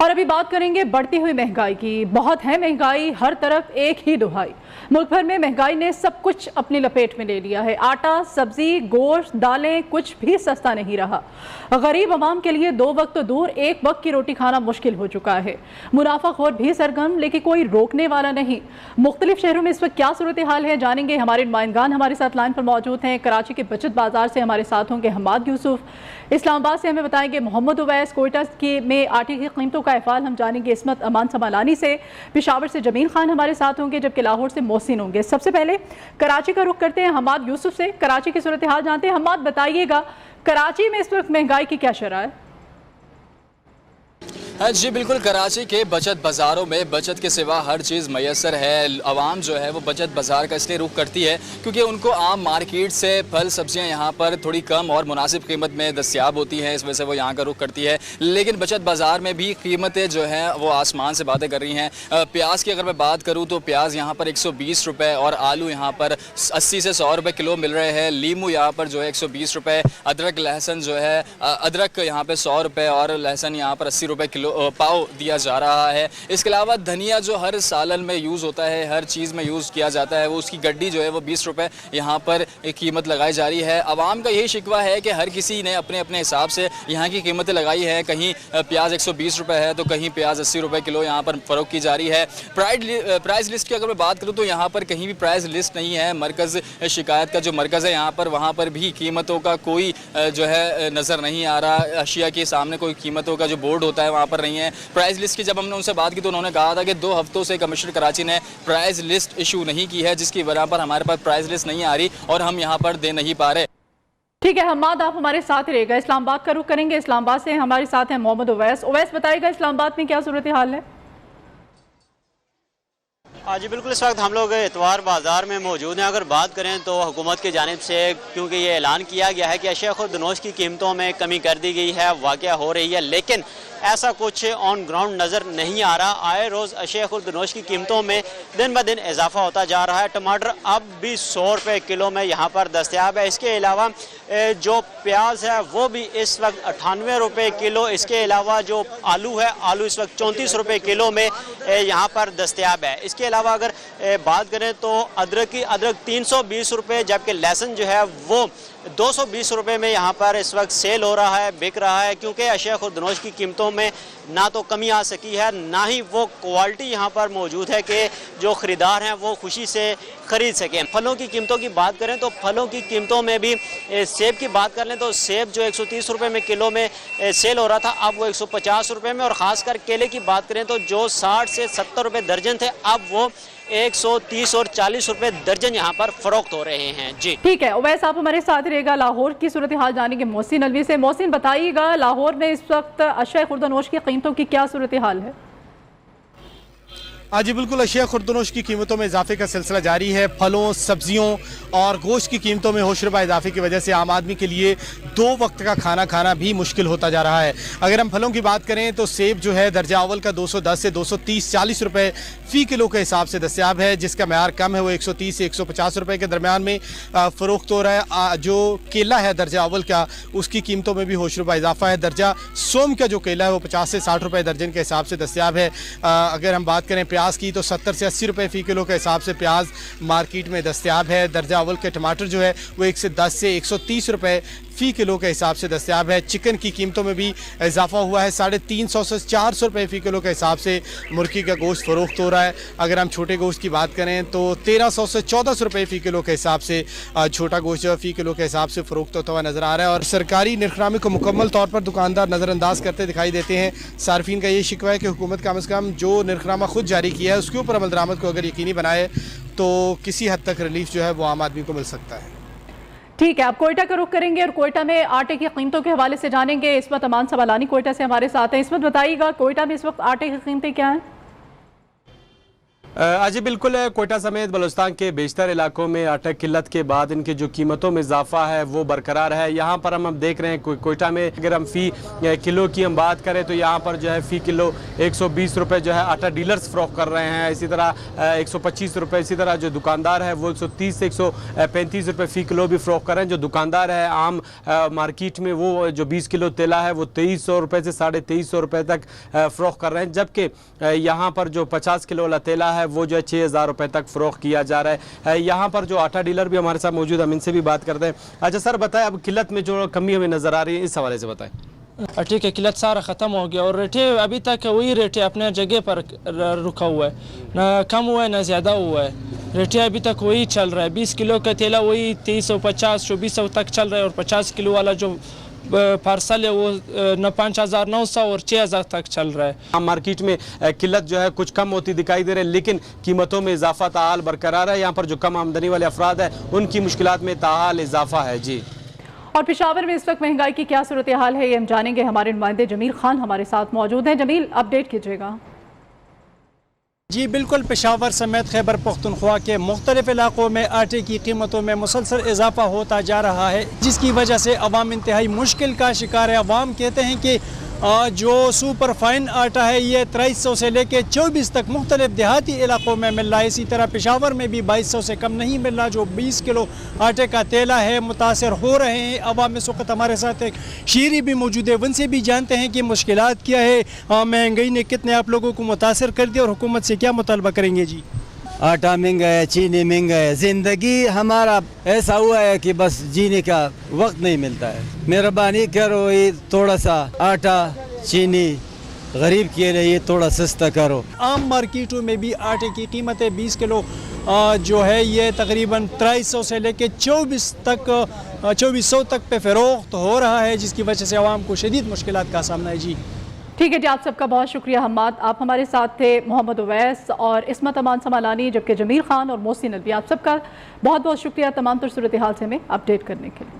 और अभी बात करेंगे बढ़ती हुई महंगाई की। बहुत है महंगाई, हर तरफ एक ही दुहाई। मुल्क भर में महंगाई ने सब कुछ अपनी लपेट में ले लिया है। आटा, सब्जी, गोश्त, दालें, कुछ भी सस्ता नहीं रहा। गरीब आवाम के लिए 2 वक्त तो दूर, 1 वक्त की रोटी खाना मुश्किल हो चुका है। मुनाफाखोर भी सरगर्म, लेकिन कोई रोकने वाला नहीं। मुख्तलिफ शहरों में इस वक्त क्या सूरत हाल है, जानेंगे। हमारे नुमाइंदगान हमारे साथ लाइन पर मौजूद हैं। कराची के बचत बाजार से हमारे साथ होंगे हमाद यूसुफ, इस्लामाबाद से हमें बताएंगे मोहम्मद उवैस, कोयटा में आटे की कीमतों का अहवाल हम जानेंगे इस्मत अमान समालानी से, पेशावर से जमील खान हमारे साथ होंगे, जबकि लाहौर से मोहसिन होंगे। सबसे पहले कराची का रुख करते हैं हमाद यूसुफ से, कराची की सूरत हाल जानते हैं। हमाद, बताइएगा कराची में इस वक्त महंगाई की क्या शरह है? हाँ जी बिल्कुल, कराची के बचत बाज़ारों में बचत के सिवा हर चीज़ मैसर है। आवाम जो है वो बचत बाज़ार का इसलिए रुख करती है क्योंकि उनको आम मार्केट से फल सब्जियां यहाँ पर थोड़ी कम और मुनासिब कीमत में दस्तियाब होती हैं, इस वजह से वो यहाँ का रुख करती है। लेकिन बचत बाज़ार में भी कीमतें जो हैं वो आसमान से बातें कर रही हैं। प्याज की अगर मैं बात करूँ तो प्याज यहाँ पर 120 रुपये और आलू यहाँ पर 80 से 100 रुपये किलो मिल रहे हैं। लीमू यहाँ पर जो है 120 रुपये, अदरक लहसुन जो है अदरक यहाँ पर 100 रुपये और लहसुन यहाँ पर 80 रुपये किलो पाव दिया जा रहा है। इसके अलावा धनिया जो हर सालन में यूज़ होता है, हर चीज़ में यूज़ किया जाता है, वो उसकी गड्डी जो है वो 20 रुपये यहाँ पर कीमत लगाई जा रही है। आवाम का यही शिकवा है कि हर किसी ने अपने अपने हिसाब से यहाँ की कीमतें लगाई हैं। कहीं प्याज 120 रुपये है तो कहीं प्याज 80 रुपये किलो यहाँ पर फ़रोख्त की जा रही है। प्राइस लिस्ट की अगर मैं बात करूँ तो यहाँ पर कहीं भी प्राइस लिस्ट नहीं है। मरकज़ शिकायत का जो मरकज़ है यहाँ पर, वहाँ पर भी कीमतों का कोई जो है नज़र नहीं आ रहा। अशिया के सामने कोई कीमतों का जो बोर्ड होता है वहाँ पर नहीं है। प्राइस लिस्ट की जब हमने उनसे बात की तो उन्होंने कहा था कि 2 हफ्तों से कमिश्नर कराची ने प्राइस लिस्ट इशू नहीं की है, जिसकी वजह पर हमारे पास प्राइस लिस्ट नहीं आ रही और हम यहाँ पर दे नहीं पा रहे। ठीक है हमाद, आप हमारे साथ ही रहेगा। इस्लामाबाद का रुख करेंगे। इस्लामाबाद से हमारे साथ हैं मोहम्मद उवैस। उवैस, बताइएगा इस्लामाबाद में क्या सूरत हाल है? जी बिल्कुल, इस वक्त हम लोग इतवार बाज़ार में मौजूद हैं। अगर बात करें तो हुकूमत की जानिब से, क्योंकि ये ऐलान किया गया है कि अशिया खुर्दनोश की कीमतों में कमी कर दी गई है, वाक़या हो रही है, लेकिन ऐसा कुछ ऑन ग्राउंड नज़र नहीं आ रहा। आए रोज़ अशिया खुर्दनोश की कीमतों में दिन ब दिन इजाफा होता जा रहा है। टमाटर अब भी 100 रुपये किलो में यहाँ पर दस्तयाब है। इसके अलावा जो प्याज है वो भी इस वक्त 98 रुपये किलो। इसके अलावा जो आलू है, आलू इस वक्त 34 रुपये किलो में यहाँ पर दस्तयाब है। इसके अलावा अगर बात करें तो अदरक 320 रुपये, जबकि लहसुन जो है वो 220 रुपये में यहाँ पर इस वक्त सेल हो रहा है, बिक रहा है, क्योंकि अशिया खुर्दनोश की कीमतों में ना तो कमी आ सकी है, ना ही वो क्वालिटी यहाँ पर मौजूद है कि जो ख़रीदार हैं वो खुशी से ख़रीद सकें। फलों की कीमतों की बात करें तो फलों की कीमतों में भी सेब की बात कर लें तो सेब जो 130 रुपये में किलो में सेल हो रहा था, अब वो 150 रुपये में, और ख़ासकर केले की बात करें तो जो 60 से 70 रुपये दर्जन थे, अब वो 130 और 40 रुपये दर्जन यहाँ पर फरोख्त हो रहे हैं। जी ठीक है उवैस, आप हमारे साथ रहेगा। लाहौर की सूरत हाल जानेंगे मोहसिन अलवी से। मोहसिन, बताइएगा लाहौर में इस वक्त अशिया खुर्दनोश की कीमतों की क्या सूरत हाल है? जी बिल्कुल, अशिया खुर्दनोश की कीमतों में इजाफे का सिलसिला जारी है। फलों, सब्जियों और गोश्त की कीमतों में होशरुबा इजाफे की वजह से आम आदमी के लिए 2 वक्त का खाना खाना भी मुश्किल होता जा रहा है। अगर हम फलों की बात करें तो सेब जो है दर्जा अव्वल का 210 से 230-40 रुपये फ़ी किलो के हिसाब से दस्तयाब है, जिसका म्यार कम है वो 130 से 150 रुपये के दरमियान में फ़रोख्त हो रहा है। जो केला है दर्जा अव्वल का, उसकी कीमतों में भी होशरुबा इजाफा है। दर्जा सोम का जो केला है वो 50 से 60 रुपये दर्जन के हिसाब से दस्तयाब है। अगर हम बात करें प्याज की तो 70 से 80 रुपये फ़ी किलो के हिसाब से प्याज मार्केट में दस्तयाब है। दर्जा अव्वल के टमाटर जो है वो 110 से 130 रुपये फ़ी किलो के हिसाब से दस्तयाब है। चिकन की कीमतों में भी इजाफा हुआ है, 350 से 400 रुपये फ़ी किलो के हिसाब से मुर्गी का गोश्त फ़रोख्त हो रहा है। अगर हम छोटे गोश्त की बात करें तो 1300 से 1400 रुपये फ़ी किलो के हिसाब से छोटा गोश्त जो फ़ी किलो के हिसाब से फ़रोख्त होता हुआ नज़र आ रहा है। और सरकारी निर्खनामे को मुकम्मल तौर पर दुकानदार नज़रअंदाज करते दिखाई देते हैं। सार्फिन का ये शिकवा है कि हुकूमत कम से कम जो निर्खनामा खुद जारी किया है उसके ऊपर अमल दरामद को अगर यकीनी बनाए तो किसी हद तक रिलीफ जो है वो आम आदमी को मिल सकता है। ठीक है, आप कोयटा का रुख करेंगे और कोयटा में आटे की कीमतों के हवाले से जानेंगे। इस्मत अमान समालानी कोयटा से हमारे साथ हैं। इस्मत, बताइएगा कोयटा में इस वक्त आटे की कीमतें क्या हैं? अजी बिल्कुल कोयटा समेत बलूचिस्तान के बेशतर इलाकों में आटा किल्लत के बाद इनकी जो कीमतों में इजाफा है वो बरकरार है। यहाँ पर हम देख रहे हैं कोयटा में अगर हम फ़ी किलो की हम बात करें तो यहाँ पर जो है फ़ी किलो 120 रुपये जो है आटा डीलर्स फ़रोख्त कर रहे हैं। इसी तरह 125 रुपये, इसी तरह जो दुकानदार है वो 130 से 135 रुपये फ़ी किलो भी फ़रोख्त कर रहे हैं। जो दुकानदार है आम मार्केट में वो जो 20 किलो तेला है वो 2300 रुपये से 2350 रुपये तक फ़रोख्त कर रहे हैं, जबकि यहाँ पर जो 50 किलो वाला तेला है वो जो है 6000 रुपये तक फ़रोख्त किया जा रहा है। यहाँ पर जो आटा डीलर भी हमारे साथ मौजूद है, हम इनसे भी बात करते हैं। अच्छा सर बताएं, अब किल्लत में जो कमी हमें नज़र आ रही है इस हवाले से बताएं। ठीक है, किल्लत सारा ख़त्म हो गया और रेटे अभी तक वही रेटे अपने जगह पर रुका हुआ है, ना कम हुआ है ना ज़्यादा हुआ है। रेटे अभी तक वही चल रहा है। 20 किलो का तेला वही 2350 2400 तक चल रहा है और 50 किलो वाला जो पार्सल है वो न 5900 और 6000 तक चल रहा है। मार्केट में किल्लत जो है कुछ कम होती दिखाई दे रही है, लेकिन कीमतों में इजाफा ताहाल बरकरार है। यहाँ पर जो कम आमदनी वाले अफराद हैं उनकी मुश्किलात में ताहाल इजाफा है। जी, और पेशावर में इस वक्त महंगाई की क्या सूरत हाल है ये हम जानेंगे। हमारे नुमाइंदे जमील खान हमारे साथ मौजूद हैं। जमील, अपडेट कीजिएगा। जी बिल्कुल, पेशावर समेत खैबर पख्तूनख्वा के मुख्तलिफ इलाकों में आटे की कीमतों में मुसलसल इजाफा होता जा रहा है, जिसकी वजह से अवाम इंतहाई मुश्किल का शिकार है। अवाम कहते हैं कि जो सुपर फाइन आटा है ये 2300 से लेके 24 तक मुख्तलिफ देहाती इलाकों में मिल रहा है। इसी तरह पेशावर में भी 2200 से कम नहीं मिल रहा। जो 20 किलो आटे का तेला है मुतासर हो रहे हैं अवाम। इस वक्त हमारे साथ एक शीरी भी मौजूद है, उनसे भी जानते हैं कि मुश्किलात क्या है, महंगाई ने कितने आप लोगों को मुतासर कर दिया और हुकूमत से क्या मुतालबा करेंगे। जी, आटा महंगा है, चीनी महंगा है, जिंदगी हमारा ऐसा हुआ है कि बस जीने का वक्त नहीं मिलता है। मेहरबानी करो, ये थोड़ा सा आटा चीनी गरीब के लिए थोड़ा सस्ता करो। आम मार्केटों में भी आटे की कीमतें 20 किलो जो है ये तकरीबन 2300 से लेके 2400 तक पे फरोख्त हो रहा है, जिसकी वजह से आवाम को शदीद मुश्किलात का सामना है। जी ठीक है जी, आप सबका बहुत शुक्रिया हम्माद, आप हमारे साथ थे। मोहम्मद उवैस और इस्मत अमान समालानी, जबकि जमील खान और मोहसिन नदवी, आप सबका बहुत बहुत शुक्रिया तमाम तर सूरत हाल से हमें अपडेट करने के लिए।